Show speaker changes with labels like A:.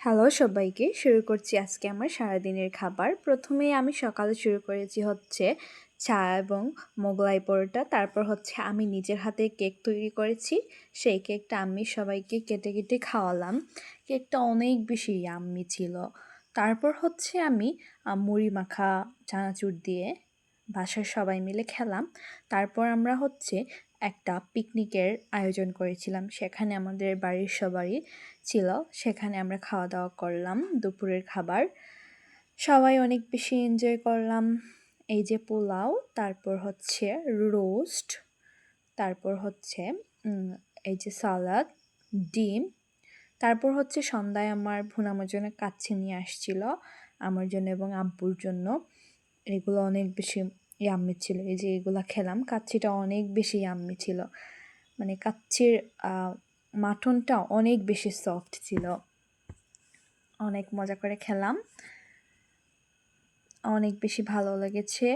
A: Hello সবাইকে, শুরু করছি আজকে আমার সারাদিনের খাবার। প্রথমেই আমি সকালে শুরু করেছি হচ্ছে চা এবং মোগলাই পরোটা। তারপর হচ্ছে আমি নিজের হাতে কেক তৈরি করেছি। সেই কেকটা আমি সবাইকে কেটে কেটে খাওয়ালাম। কেকটা অনেক বেশি ইয়াম্মি ছিল। তারপর হচ্ছে আমি মুড়ি মাখা চানাচুর দিয়ে বাসার সবাই মিলে খেলাম। তারপর আমরা হচ্ছে একটা পিকনিকের আয়োজন করেছিলাম, সেখানে আমাদের বাড়ির সবারই ছিল। সেখানে আমরা খাওয়া দাওয়া করলাম দুপুরের খাবার। সবাই অনেক বেশি এনজয় করলাম। এই যে পোলাও, তারপর হচ্ছে রোস্ট, তারপর হচ্ছে এই যে সালাদ, ডিম। তারপর হচ্ছে সন্ধ্যায় আমার ভুনামার জন্য কাচ্চি নিয়ে আসছিল আমার জন্য এবং আব্বুর জন্য। এগুলো অনেক বেশি ইয়াম্মি ছিল। এই যে এগুলা খেলাম, কাচ্চিটা অনেক বেশি ইয়াম্মি ছিল। মানে কাচ্চির মাটনটা অনেক বেশি সফট ছিল। অনেক মজা করে খেলাম, অনেক বেশি ভালো লেগেছে।